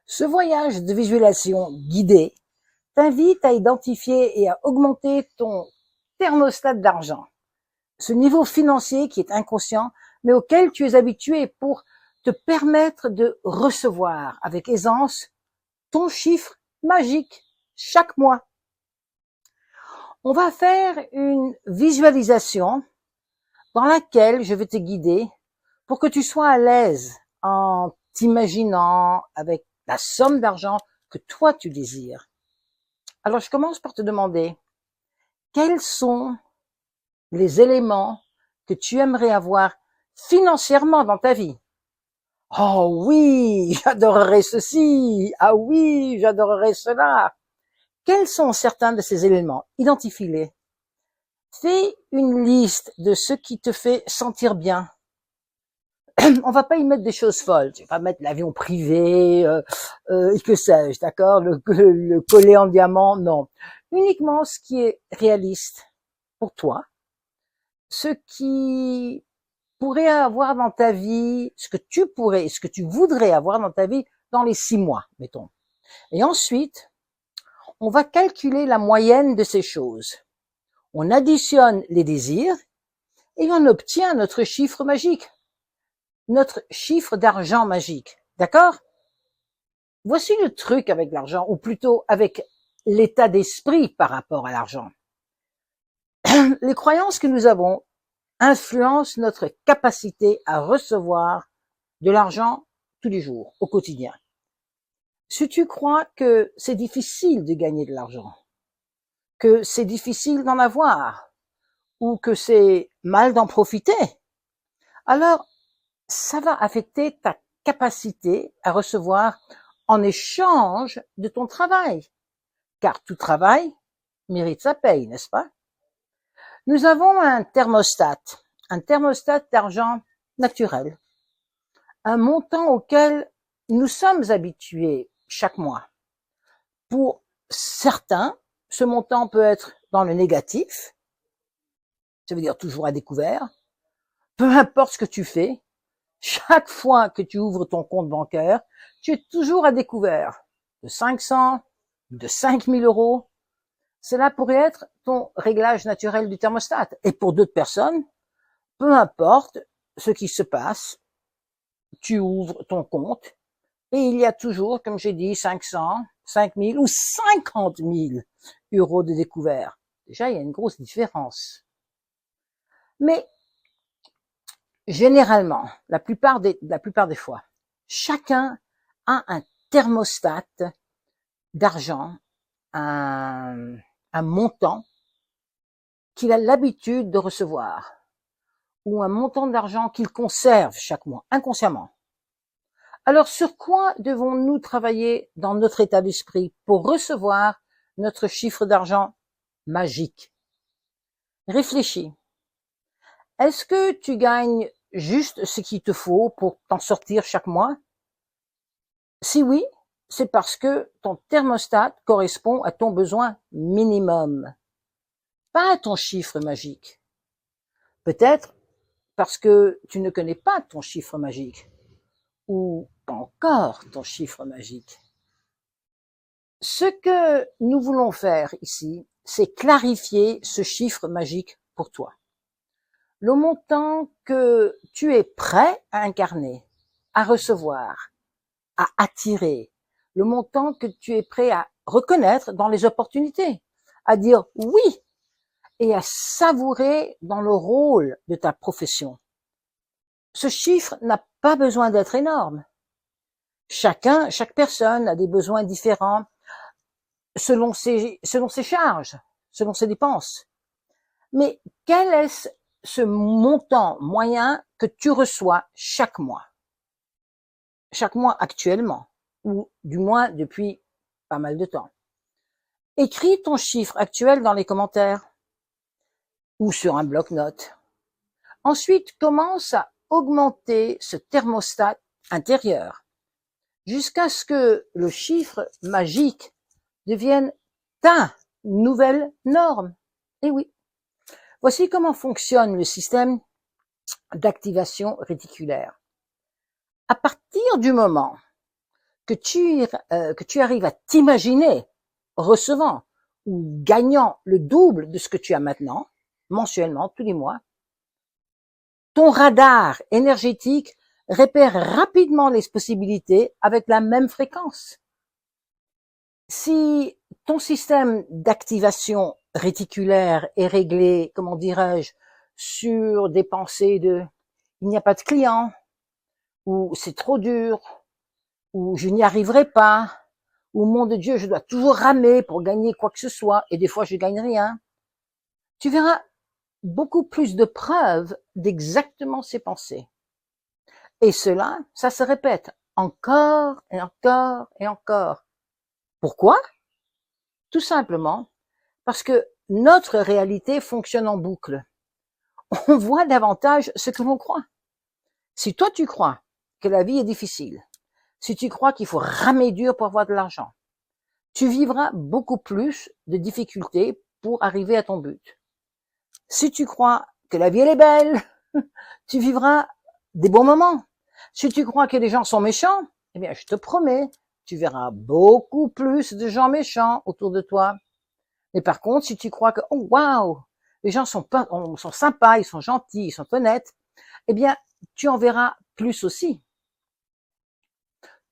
Ce voyage de visualisation guidée t'invite à identifier et à augmenter ton thermostat d'argent, ce niveau financier qui est inconscient, mais auquel tu es habitué pour te permettre de recevoir avec aisance ton chiffre magique chaque mois. On va faire une visualisation dans laquelle je vais te guider pour que tu sois à l'aise en t'imaginant avec la somme d'argent que toi tu désires. Alors je commence par te demander quels sont les éléments que tu aimerais avoir financièrement dans ta vie. Oh oui, j'adorerais ceci. Ah oui, j'adorerais cela. Quels sont certains de ces éléments? Identifie-les. Fais une liste de ce qui te fait sentir bien. On va pas y mettre des choses folles. Tu vas pas mettre l'avion privé, que sais-je, d'accord, le collet en diamant, non. Uniquement ce qui est réaliste pour toi, ce qui pourrait avoir dans ta vie, ce que tu voudrais avoir dans ta vie dans les 6 mois, mettons. Et ensuite, on va calculer la moyenne de ces choses. On additionne les désirs et on obtient notre chiffre magique, notre chiffre d'argent magique. D'accord? Voici le truc avec l'argent, ou plutôt avec l'état d'esprit par rapport à l'argent. Les croyances que nous avons influencent notre capacité à recevoir de l'argent tous les jours, au quotidien. Si tu crois que c'est difficile de gagner de l'argent, que c'est difficile d'en avoir, ou que c'est mal d'en profiter, alors ça va affecter ta capacité à recevoir en échange de ton travail. Car tout travail mérite sa paye, n'est-ce pas? Nous avons un thermostat d'argent naturel, un montant auquel nous sommes habitués chaque mois. Pour certains, ce montant peut être dans le négatif, ça veut dire toujours à découvert. Peu importe ce que tu fais, chaque fois que tu ouvres ton compte bancaire, tu es toujours à découvert de 500, de 5000 euros. Cela pourrait être ton réglage naturel du thermostat. Et pour d'autres personnes, peu importe ce qui se passe, tu ouvres ton compte et il y a toujours, comme j'ai dit, 500, 5000 ou 50 000 euros de découvert. Déjà, il y a une grosse différence. Mais généralement, la plupart des fois, chacun a un thermostat d'argent, un montant qu'il a l'habitude de recevoir, ou un montant d'argent qu'il conserve chaque mois, inconsciemment. Alors, sur quoi devons-nous travailler dans notre état d'esprit pour recevoir notre chiffre d'argent magique? Réfléchis. Est-ce que tu gagnes juste ce qu'il te faut pour t'en sortir chaque mois? Si oui, c'est parce que ton thermostat correspond à ton besoin minimum, pas à ton chiffre magique. Peut-être parce que tu ne connais pas ton chiffre magique, ou pas encore ton chiffre magique. Ce que nous voulons faire ici, c'est clarifier ce chiffre magique pour toi. Le montant que tu es prêt à incarner, à recevoir, à attirer, le montant que tu es prêt à reconnaître dans les opportunités, à dire oui et à savourer dans le rôle de ta profession. Ce chiffre n'a pas besoin d'être énorme. Chaque personne a des besoins différents selon ses charges, selon ses dépenses. Mais quel est ce montant moyen que tu reçois chaque mois? Chaque mois actuellement, ou du moins depuis pas mal de temps. Écris ton chiffre actuel dans les commentaires ou sur un bloc-notes. Ensuite, commence à augmenter ce thermostat intérieur jusqu'à ce que le chiffre magique devienne ta nouvelle norme. Et oui, voici comment fonctionne le système d'activation réticulaire. À partir du moment que tu arrives à t'imaginer recevant ou gagnant le double de ce que tu as maintenant, mensuellement, tous les mois, ton radar énergétique repère rapidement les possibilités avec la même fréquence. Si ton système d'activation réticulaire est réglé, comment dirais-je, sur des pensées de il n'y a pas de client, ou c'est trop dur, ou je n'y arriverai pas, ou mon de Dieu, je dois toujours ramer pour gagner quoi que ce soit, et des fois je gagne rien, tu verras beaucoup plus de preuves d'exactement ces pensées. Et cela, ça se répète encore et encore et encore. Pourquoi? Tout simplement parce que notre réalité fonctionne en boucle. On voit davantage ce que l'on croit. Si toi tu crois que la vie est difficile, si tu crois qu'il faut ramer dur pour avoir de l'argent, tu vivras beaucoup plus de difficultés pour arriver à ton but. Si tu crois que la vie elle est belle, tu vivras des bons moments. Si tu crois que les gens sont méchants, eh bien je te promets, tu verras beaucoup plus de gens méchants autour de toi. Mais par contre, si tu crois que oh waouh, les gens sont sympas, ils sont gentils, ils sont honnêtes, eh bien tu en verras plus aussi.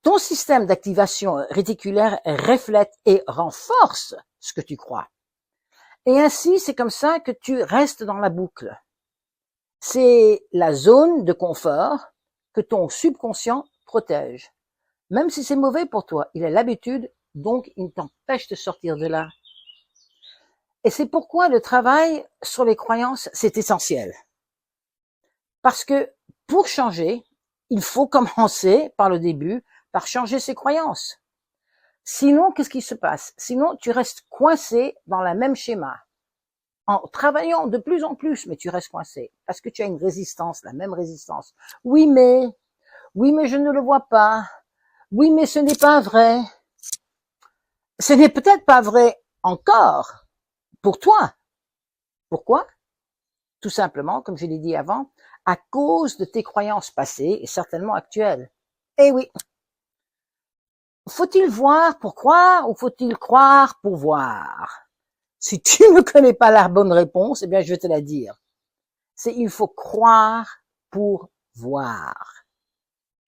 Ton système d'activation réticulaire reflète et renforce ce que tu crois. Et ainsi, c'est comme ça que tu restes dans la boucle. C'est la zone de confort que ton subconscient protège. Même si c'est mauvais pour toi, il a l'habitude, donc il t'empêche de sortir de là. Et c'est pourquoi le travail sur les croyances, c'est essentiel. Parce que pour changer, il faut commencer par le début, par changer ses croyances. Sinon, qu'est-ce qui se passe? Sinon, tu restes coincé dans le même schéma. En travaillant de plus en plus, mais tu restes coincé. Parce que tu as une résistance, la même résistance. Oui, mais je ne le vois pas. Oui, mais ce n'est pas vrai. Ce n'est peut-être pas vrai encore pour toi. Pourquoi? Tout simplement, comme je l'ai dit avant, à cause de tes croyances passées et certainement actuelles. Eh oui. Faut-il voir pour croire ou faut-il croire pour voir? Si tu ne connais pas la bonne réponse, eh bien, je vais te la dire. C'est il faut croire pour voir.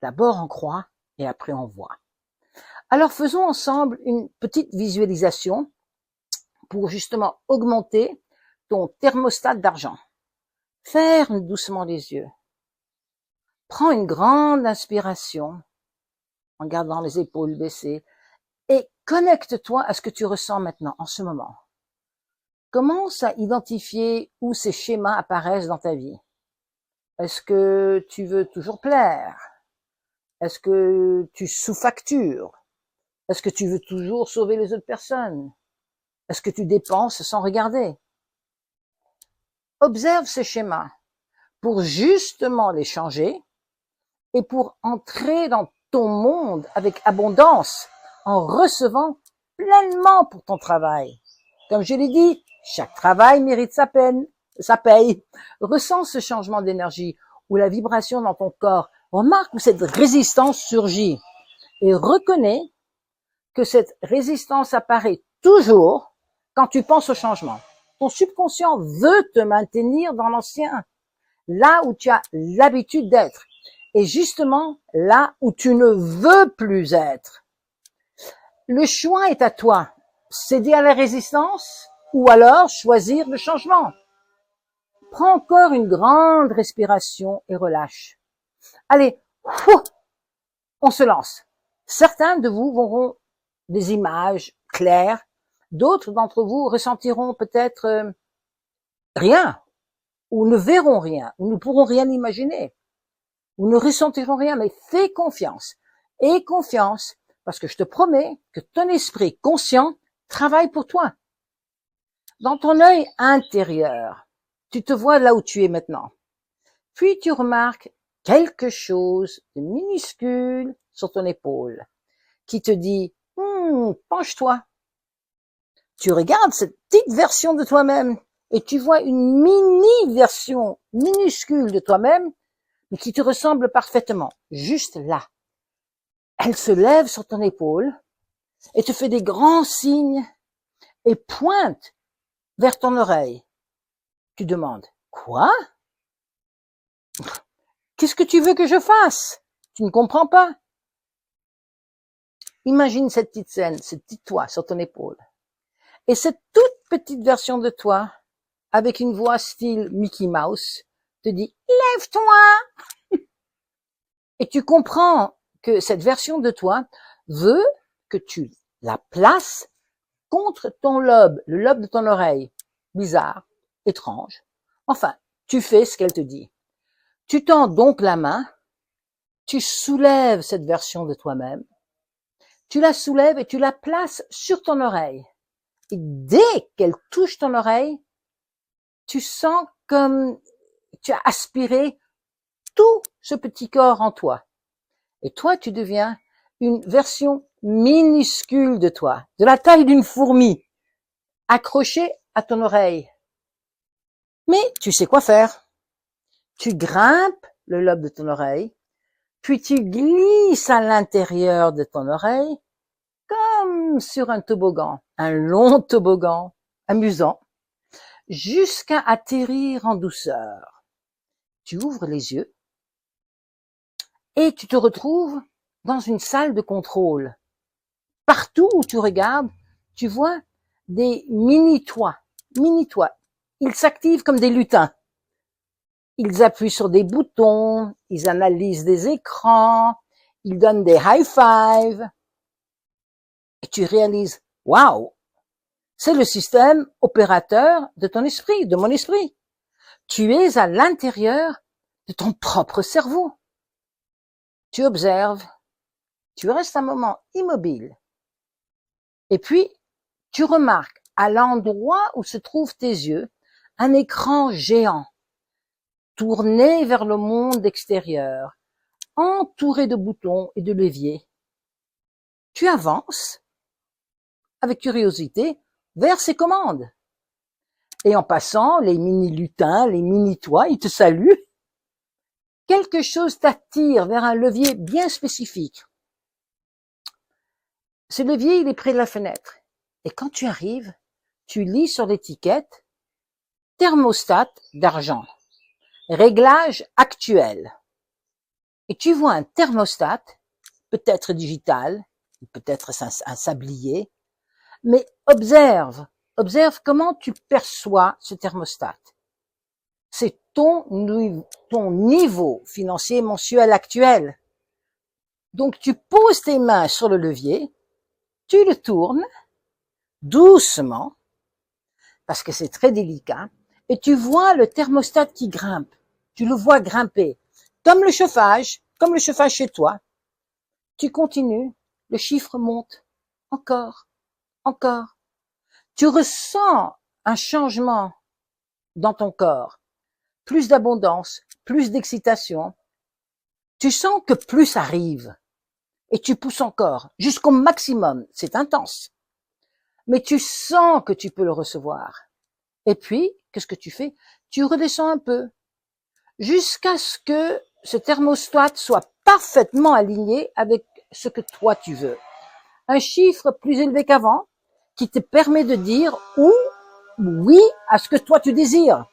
D'abord, on croit et après, on voit. Alors, faisons ensemble une petite visualisation pour justement augmenter ton thermostat d'argent. Ferme doucement les yeux. Prends une grande inspiration en gardant les épaules baissées et connecte-toi à ce que tu ressens maintenant, en ce moment. Commence à identifier où ces schémas apparaissent dans ta vie. Est-ce que tu veux toujours plaire? Est-ce que tu sous-factures? Est-ce que tu veux toujours sauver les autres personnes? Est-ce que tu dépenses sans regarder? Observe ces schémas pour justement les changer et pour entrer dans ton monde avec abondance en recevant pleinement pour ton travail. Comme je l'ai dit, chaque travail mérite sa peine, sa paye. Ressens ce changement d'énergie ou la vibration dans ton corps. Remarque où cette résistance surgit et reconnais que cette résistance apparaît toujours quand tu penses au changement. Ton subconscient veut te maintenir dans l'ancien, là où tu as l'habitude d'être, et justement là où tu ne veux plus être. Le choix est à toi. Céder à la résistance ou alors choisir le changement. Prends encore une grande respiration et relâche. Allez, on se lance. Certains de vous auront des images claires, d'autres d'entre vous ressentiront peut-être rien, ou ne verront rien, ou ne pourront rien imaginer, ou ne ressentiront rien, mais fais confiance. Aie confiance, parce que je te promets que ton esprit conscient travaille pour toi. Dans ton œil intérieur, tu te vois là où tu es maintenant. Puis tu remarques quelque chose de minuscule sur ton épaule qui te dit « penche-toi ». Tu regardes cette petite version de toi-même et tu vois une mini-version minuscule de toi-même mais qui te ressemble parfaitement, juste là. elle se lève sur ton épaule et te fait des grands signes et pointe vers ton oreille. Tu demandes, quoi? Qu'est-ce que tu veux que je fasse? Tu ne comprends pas. Imagine cette petite scène, ce petit toi sur ton épaule. Et cette toute petite version de toi, avec une voix style Mickey Mouse, te dit « Lève-toi » Et tu comprends que cette version de toi veut que tu la places contre ton lobe, le lobe de ton oreille. Bizarre, étrange. Enfin, tu fais ce qu'elle te dit. Tu tends donc la main, tu soulèves cette version de toi-même, tu la soulèves et tu la places sur ton oreille. Et dès qu'elle touche ton oreille, tu sens comme tu as aspiré tout ce petit corps en toi. Et toi, tu deviens une version minuscule de toi, de la taille d'une fourmi, accrochée à ton oreille. Mais tu sais quoi faire. Tu grimpes le lobe de ton oreille, puis tu glisses à l'intérieur de ton oreille, comme sur un toboggan, un long toboggan, amusant, jusqu'à atterrir en douceur. Tu ouvres les yeux et tu te retrouves dans une salle de contrôle. Partout où tu regardes, tu vois des mini-toits, mini-toits. Ils s'activent comme des lutins. Ils appuient sur des boutons, ils analysent des écrans, ils donnent des high-fives. Et tu réalises, waouh, c'est le système opérateur de ton esprit, de mon esprit. Tu es à l'intérieur de ton propre cerveau. Tu observes, tu restes un moment immobile. Et puis, tu remarques à l'endroit où se trouvent tes yeux un écran géant, tourné vers le monde extérieur, entouré de boutons et de leviers. Tu avances, avec curiosité, vers ces commandes. Et en passant, les mini-lutins, les mini-toits, ils te saluent. Quelque chose t'attire vers un levier bien spécifique. Ce levier, il est près de la fenêtre. Et quand tu arrives, tu lis sur l'étiquette « Thermostat d'argent ». Réglage actuel. Et tu vois un thermostat, peut-être digital, peut-être un sablier, mais observe comment tu perçois ce thermostat. C'est ton niveau financier mensuel actuel. Donc tu poses tes mains sur le levier, tu le tournes doucement, parce que c'est très délicat, et tu vois le thermostat qui grimpe. Tu le vois grimper, comme le chauffage chez toi. Tu continues, le chiffre monte, encore, encore. Tu ressens un changement dans ton corps, plus d'abondance, plus d'excitation. Tu sens que plus arrive, et tu pousses encore, jusqu'au maximum, c'est intense. Mais tu sens que tu peux le recevoir. Et puis, qu'est-ce que tu fais? Tu redescends un peu, jusqu'à ce que ce thermostat soit parfaitement aligné avec ce que toi tu veux. Un chiffre plus élevé qu'avant, qui te permet de dire oui à ce que toi tu désires.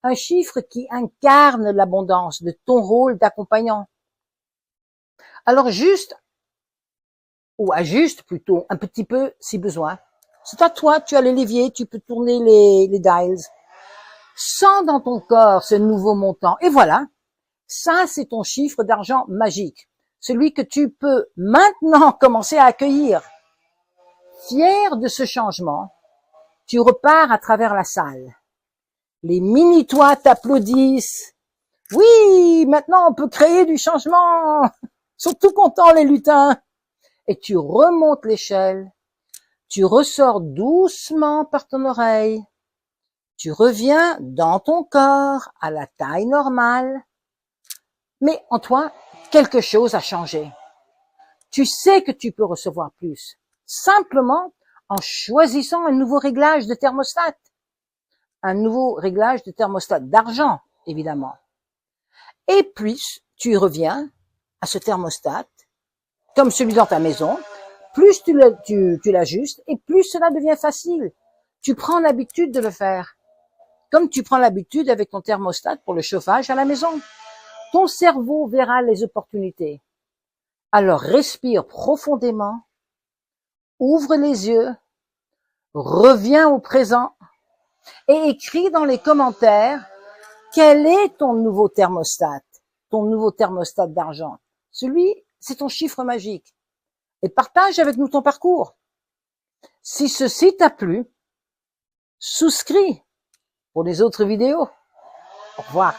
Un chiffre qui incarne l'abondance de ton rôle d'accompagnant. Alors ajuste plutôt, un petit peu si besoin. C'est à toi, tu as le levier, tu peux tourner les dials. Sens dans ton corps ce nouveau montant. Et voilà, ça c'est ton chiffre d'argent magique. Celui que tu peux maintenant commencer à accueillir. Fier de ce changement, tu repars à travers la salle. Les mini-toits t'applaudissent. Oui, maintenant on peut créer du changement. Ils sont tout contents les lutins. Et tu remontes l'échelle. Tu ressors doucement par ton oreille. Tu reviens dans ton corps à la taille normale. Mais en toi, quelque chose a changé. Tu sais que tu peux recevoir plus. Simplement en choisissant un nouveau réglage de thermostat. Un nouveau réglage de thermostat d'argent, évidemment. Et puis, tu reviens à ce thermostat comme celui dans ta maison, plus tu l'ajustes et plus cela devient facile. Tu prends l'habitude de le faire. Comme tu prends l'habitude avec ton thermostat pour le chauffage à la maison. Ton cerveau verra les opportunités. Alors respire profondément, ouvre les yeux, reviens au présent et écris dans les commentaires quel est ton nouveau thermostat d'argent. Celui, c'est ton chiffre magique. Et partage avec nous ton parcours. Si ceci t'a plu, souscris pour les autres vidéos. Au revoir.